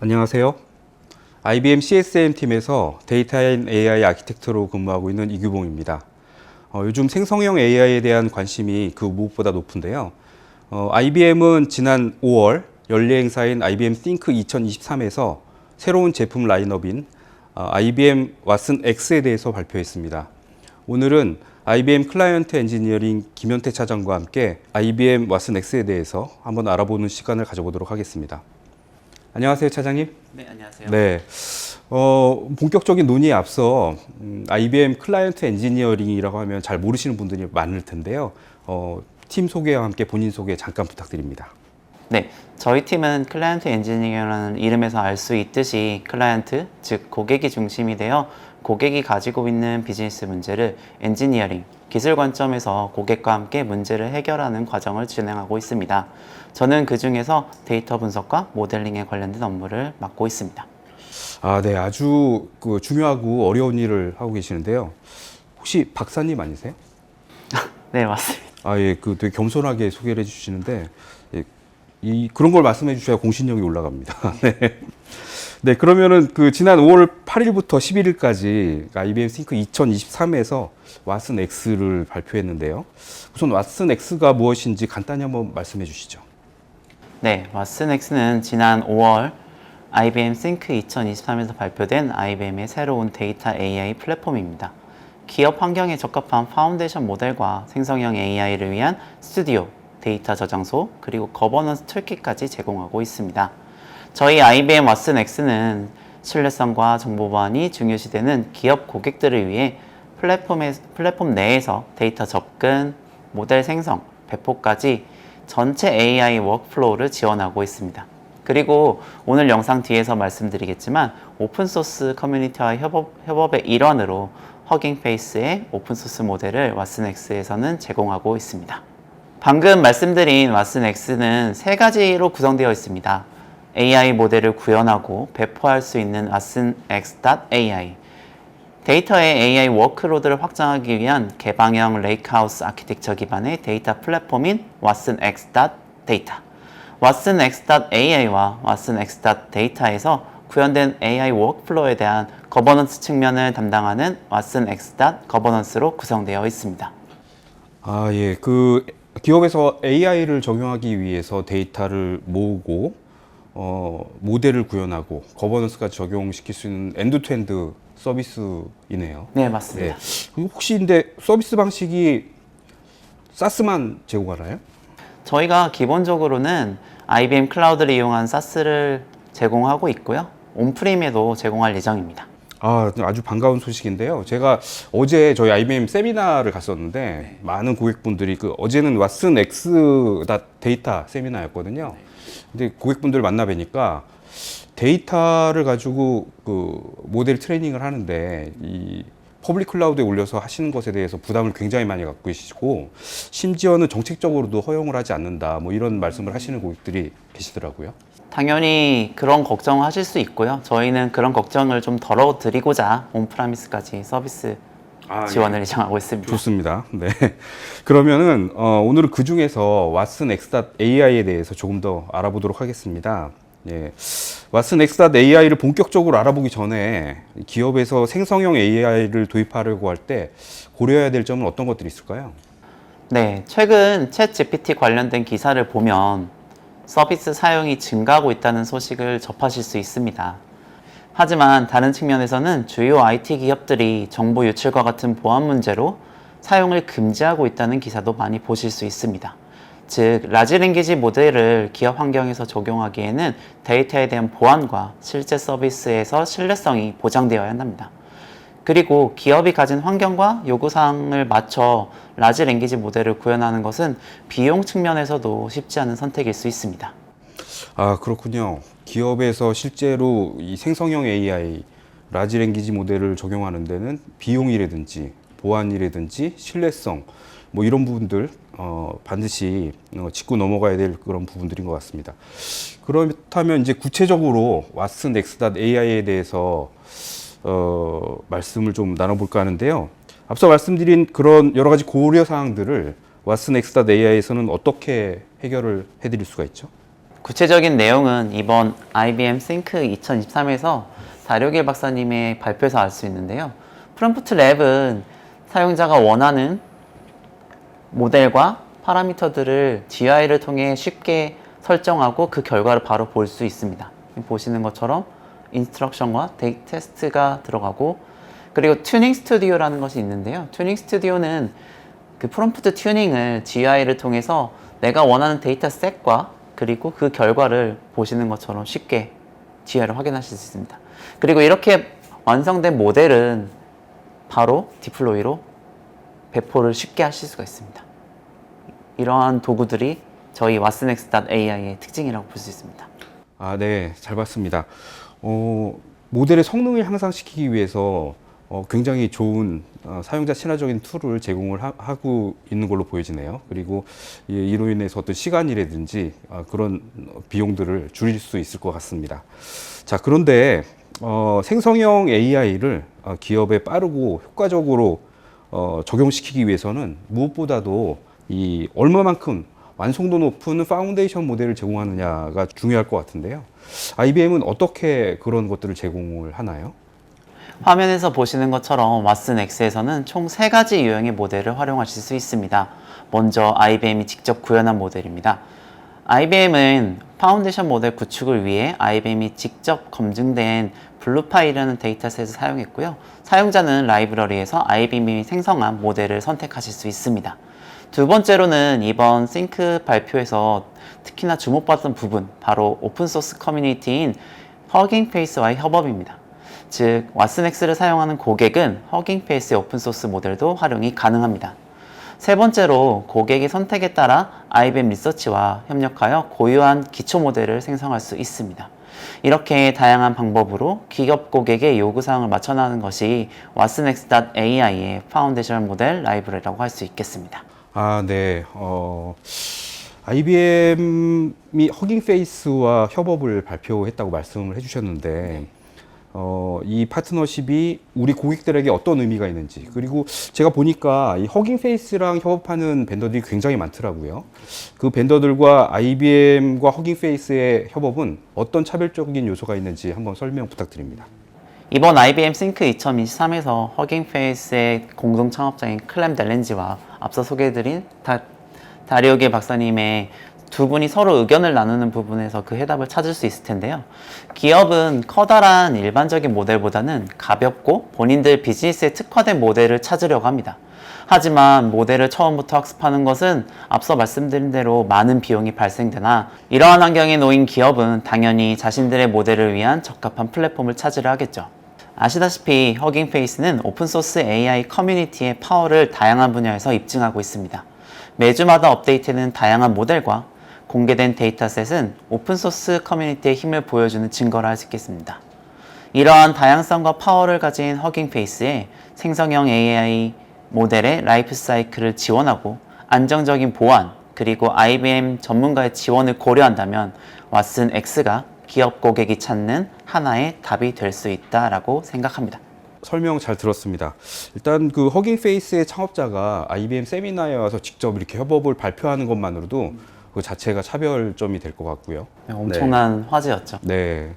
안녕하세요. IBM CSM 팀에서 데이터 앤 AI 아키텍트로 근무하고 있는 이규봉입니다. 요즘 생성형 AI에 대한 관심이 그 무엇보다 높은데요. IBM은 지난 5월 연례 행사인 IBM Think 2023에서 새로운 제품 라인업인 IBM 왓슨 X에 대해서 발표했습니다. 오늘은 IBM 클라이언트 엔지니어링 김현태 차장과 함께 IBM 왓슨 X에 대해서 한번 알아보는 시간을 가져보도록 하겠습니다. 안녕하세요, 차장님. 네, 안녕하세요. 네. 본격적인 논의에 앞서 IBM 클라이언트 엔지니어링이라고 하면 잘 모르시는 분들이 많을 텐데요. 팀 소개와 함께 본인 소개 잠깐 부탁드립니다. 네, 저희 팀은 클라이언트 엔지니어라는 이름에서 알 수 있듯이 클라이언트, 즉 고객이 중심이 되어 고객이 가지고 있는 비즈니스 문제를 엔지니어링, 기술 관점에서 고객과 함께 문제를 해결하는 과정을 진행하고 있습니다. 저는 그 중에서 데이터 분석과 모델링에 관련된 업무를 맡고 있습니다. 네. 아주 중요하고 어려운 일을 하고 계시는데요. 혹시 박사님 아니세요? 네, 맞습니다. 예. 되게 겸손하게 소개를 해주시는데, 예, 그런 걸 말씀해 주셔야 공신력이 올라갑니다. 네. 네, 그러면은 지난 5월 8일부터 11일까지 IBM Think 2023에서 왓슨 X를 발표했는데요. 우선 왓슨 X가 무엇인지 간단히 한번 말씀해 주시죠. 네, 왓슨 X는 지난 5월 IBM Think 2023에서 발표된 IBM의 새로운 데이터 AI 플랫폼입니다. 기업 환경에 적합한 파운데이션 모델과 생성형 AI를 위한 스튜디오, 데이터 저장소, 그리고 거버넌스 툴kit까지 제공하고 있습니다. 저희 IBM 왓슨 X는 신뢰성과 정보 보안이 중요시되는 기업 고객들을 위해 플랫폼 내에서 데이터 접근, 모델 생성, 배포까지 전체 AI 워크플로우를 지원하고 있습니다. 그리고 오늘 영상 뒤에서 말씀드리겠지만 오픈소스 커뮤니티와 협업의 일환으로 허깅페이스의 오픈소스 모델을 왓슨 X에서는 제공하고 있습니다. 방금 말씀드린 왓슨 X는 세 가지로 구성되어 있습니다. AI 모델을 구현하고 배포할 수 있는 왓슨 X.AI, 데이터의 AI 워크로드를 확장하기 위한 개방형 레이크하우스 아키텍처 기반의 데이터 플랫폼인 왓슨 X.Data, 왓슨 X.AI와 왓슨 X.Data에서 구현된 AI 워크플로우에 대한 거버넌스 측면을 담당하는 왓슨 X.Governance로 구성되어 있습니다. 예. 기업에서 AI를 적용하기 위해서 데이터를 모으고 모델을 구현하고 거버넌스까지 적용시킬 수 있는 엔드투엔드 서비스이네요. 네, 맞습니다. 네. 혹시 근데 서비스 방식이 SaaS만 제공하나요? 저희가 기본적으로는 IBM 클라우드를 이용한 SaaS를 제공하고 있고요. 온프림에도 제공할 예정입니다. 아주 반가운 소식인데요. 제가 어제 저희 IBM 세미나를 갔었는데 많은 고객분들이 어제는 왓슨 X 데이터 세미나였거든요. 근데 고객분들 만나 뵈니까 데이터를 가지고 모델 트레이닝을 하는데 이 퍼블릭 클라우드에 올려서 하시는 것에 대해서 부담을 굉장히 많이 갖고 계시고 심지어는 정책적으로도 허용을 하지 않는다 뭐 이런 말씀을 하시는 고객들이 계시더라고요. 당연히 그런 걱정을 하실 수 있고요. 저희는 그런 걱정을 좀 덜어드리고자 온프라미스까지 서비스 지원을 예정하고 있습니다. 좋습니다. 네. 그러면은 오늘은 그 중에서 왓슨 X.AI에 대해서 조금 더 알아보도록 하겠습니다. 예. 왓슨 X.AI를 본격적으로 알아보기 전에 기업에서 생성형 AI를 도입하려고 할 때 고려해야 될 점은 어떤 것들이 있을까요? 네, 최근 챗 GPT 관련된 기사를 보면 서비스 사용이 증가하고 있다는 소식을 접하실 수 있습니다. 하지만 다른 측면에서는 주요 IT 기업들이 정보 유출과 같은 보안 문제로 사용을 금지하고 있다는 기사도 많이 보실 수 있습니다. 즉, 라지 랭귀지 모델을 기업 환경에서 적용하기에는 데이터에 대한 보안과 실제 서비스에서 신뢰성이 보장되어야 한답니다. 그리고 기업이 가진 환경과 요구사항을 맞춰 라지 랭귀지 모델을 구현하는 것은 비용 측면에서도 쉽지 않은 선택일 수 있습니다. 그렇군요. 기업에서 실제로 이 생성형 AI, 라지 랭귀지 모델을 적용하는 데는 비용이라든지 보안이라든지 신뢰성 뭐 이런 부분들 반드시 짚고 넘어가야 될 그런 부분들인 것 같습니다. 그렇다면 이제 구체적으로 왓슨 X.AI에 대해서 말씀을 좀 나눠볼까 하는데요. 앞서 말씀드린 그런 여러 가지 고려 사항들을 왓슨 X.AI에서는 어떻게 해결을 해드릴 수가 있죠? 구체적인 내용은 이번 IBM Think 2023에서 다료길 박사님의 발표에서 알 수 있는데요. 프롬프트 랩은 사용자가 원하는 모델과 파라미터들을 GUI를 통해 쉽게 설정하고 그 결과를 바로 볼 수 있습니다. 보시는 것처럼 인스트럭션과 테스트가 들어가고, 그리고 튜닝 스튜디오라는 것이 있는데요. 튜닝 스튜디오는 그 프롬프트 튜닝을 GUI를 통해서 내가 원하는 데이터 셋과 그리고 그 결과를 보시는 것처럼 쉽게 GUI를 확인하실 수 있습니다. 그리고 이렇게 완성된 모델은 바로 디플로이로 배포를 쉽게 하실 수가 있습니다. 이러한 도구들이 저희 watsonx.ai의 특징이라고 볼 수 있습니다. 아, 네, 잘 봤습니다. 모델의 성능을 향상시키기 위해서 굉장히 좋은 사용자 친화적인 툴을 제공을 하고 있는 걸로 보여지네요. 그리고 이로 인해서 어떤 시간이라든지 그런 비용들을 줄일 수 있을 것 같습니다. 자, 그런데 생성형 AI를 기업에 빠르고 효과적으로 적용시키기 위해서는 무엇보다도 이 얼마만큼 완성도 높은 파운데이션 모델을 제공하느냐가 중요할 것 같은데요. IBM은 어떻게 그런 것들을 제공을 하나요? 화면에서 보시는 것처럼 왓슨X에서는 총 3가지 유형의 모델을 활용하실 수 있습니다. 먼저 IBM이 직접 구현한 모델입니다. IBM은 파운데이션 모델 구축을 위해 IBM이 직접 검증된 블루파이라는 데이터셋을 사용했고요. 사용자는 라이브러리에서 IBM이 생성한 모델을 선택하실 수 있습니다. 두 번째로는 이번 Think 발표에서 특히나 주목받던 부분, 바로 오픈소스 커뮤니티인 허깅페이스와의 협업입니다. 즉, 왓슨X를 사용하는 고객은 허깅페이스의 오픈소스 모델도 활용이 가능합니다. 세 번째로 고객의 선택에 따라 IBM 리서치와 협력하여 고유한 기초 모델을 생성할 수 있습니다. 이렇게 다양한 방법으로 기업 고객의 요구사항을 맞춰 나가는 것이 watsonx.ai의 파운데이션 모델 라이브러리라고 할 수 있겠습니다. 아, 네. IBM이 허깅페이스와 협업을 발표했다고 말씀을 해주셨는데, 이 파트너십이 우리 고객들에게 어떤 의미가 있는지, 그리고 제가 보니까 이 허깅페이스랑 협업하는 벤더들이 굉장히 많더라고요. 그 벤더들과 IBM과 허깅페이스의 협업은 어떤 차별적인 요소가 있는지 한번 설명 부탁드립니다. 이번 IBM Think 2023에서 허깅페이스의 공동 창업자인 클램 델렌지와 앞서 소개해드린 다리오게 박사님의 두 분이 서로 의견을 나누는 부분에서 그 해답을 찾을 수 있을 텐데요. 기업은 커다란 일반적인 모델보다는 가볍고 본인들 비즈니스에 특화된 모델을 찾으려고 합니다. 하지만 모델을 처음부터 학습하는 것은 앞서 말씀드린 대로 많은 비용이 발생되나, 이러한 환경에 놓인 기업은 당연히 자신들의 모델을 위한 적합한 플랫폼을 찾으려 하겠죠. 아시다시피 허깅페이스는 오픈소스 AI 커뮤니티의 파워를 다양한 분야에서 입증하고 있습니다. 매주마다 업데이트되는 다양한 모델과 공개된 데이터셋은 오픈소스 커뮤니티의 힘을 보여주는 증거라 할 수 있겠습니다. 이러한 다양성과 파워를 가진 허깅페이스에 생성형 AI 모델의 라이프 사이클을 지원하고 안정적인 보안, 그리고 IBM 전문가의 지원을 고려한다면 왓슨X가 기업 고객이 찾는 하나의 답이 될 수 있다라고 생각합니다. 설명 잘 들었습니다. 일단 그 허깅페이스의 창업자가 IBM 세미나에 와서 직접 이렇게 협업을 발표하는 것만으로도 그 자체가 차별점이 될 것 같고요. 네, 엄청난 화제였죠. 네.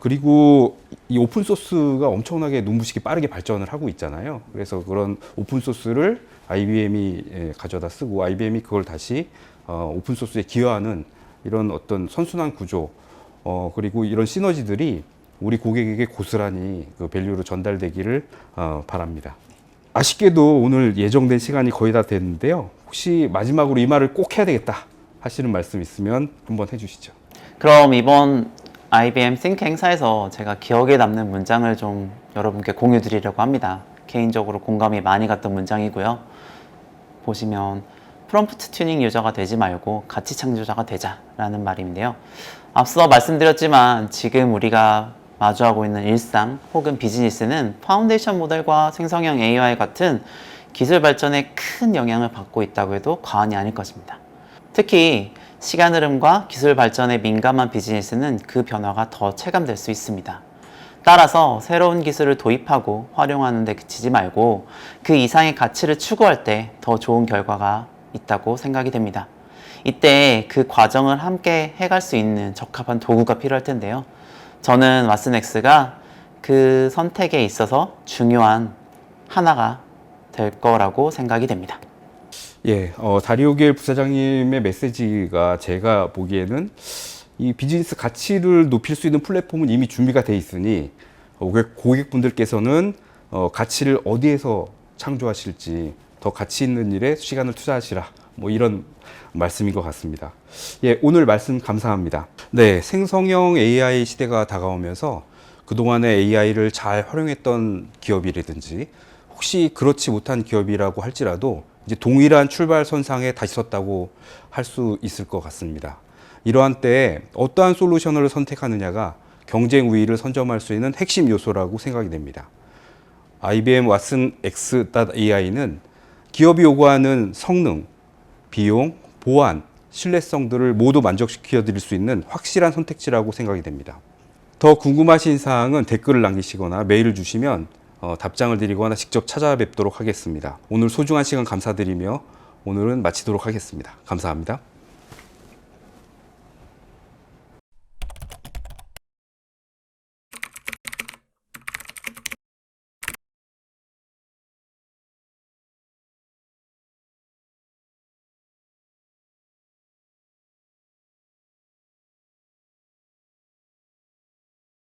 그리고 이 오픈소스가 엄청나게 눈부시게 빠르게 발전을 하고 있잖아요. 그래서 그런 오픈소스를 IBM이 가져다 쓰고 IBM이 그걸 다시 오픈소스에 기여하는 이런 어떤 선순환 구조, 그리고 이런 시너지들이 우리 고객에게 고스란히 그 밸류로 전달되기를 바랍니다. 아쉽게도 오늘 예정된 시간이 거의 다 됐는데요. 혹시 마지막으로 이 말을 꼭 해야 되겠다 하시는 말씀 있으면 한번 해주시죠. 그럼 이번 IBM Think 행사에서 제가 기억에 남는 문장을 좀 여러분께 공유 드리려고 합니다. 개인적으로 공감이 많이 갔던 문장이고요. 보시면 프롬프트 튜닝 유저가 되지 말고 가치 창조자가 되자라는 말인데요. 앞서 말씀드렸지만 지금 우리가 마주하고 있는 일상 혹은 비즈니스는 파운데이션 모델과 생성형 AI 같은 기술 발전에 큰 영향을 받고 있다고 해도 과언이 아닐 것입니다. 특히 시간 흐름과 기술 발전에 민감한 비즈니스는 그 변화가 더 체감될 수 있습니다. 따라서 새로운 기술을 도입하고 활용하는 데 그치지 말고 그 이상의 가치를 추구할 때 더 좋은 결과가 있다고 생각이 됩니다. 이때 그 과정을 함께 해갈 수 있는 적합한 도구가 필요할 텐데요. 저는 왓슨X가 그 선택에 있어서 중요한 하나가 될 거라고 생각이 됩니다. 예, 다리오길 부사장님의 메시지가 제가 보기에는 이 비즈니스 가치를 높일 수 있는 플랫폼은 이미 준비가 돼 있으니 고객분들께서는 가치를 어디에서 창조하실지 더 가치 있는 일에 시간을 투자하시라. 뭐 이런 말씀인 것 같습니다. 예, 오늘 말씀 감사합니다. 네, 생성형 AI 시대가 다가오면서 그동안의 AI를 잘 활용했던 기업이라든지 혹시 그렇지 못한 기업이라고 할지라도 이제 동일한 출발선상에 다시 섰다고 할 수 있을 것 같습니다. 이러한 때에 어떠한 솔루션을 선택하느냐가 경쟁 우위를 선점할 수 있는 핵심 요소라고 생각이 됩니다. IBM 왓슨 X.AI는 기업이 요구하는 성능, 비용, 보안, 신뢰성들을 모두 만족시켜 드릴 수 있는 확실한 선택지라고 생각이 됩니다. 더 궁금하신 사항은 댓글을 남기시거나 메일을 주시면 답장을 드리거나 직접 찾아뵙도록 하겠습니다. 오늘 소중한 시간 감사드리며 오늘은 마치도록 하겠습니다. 감사합니다.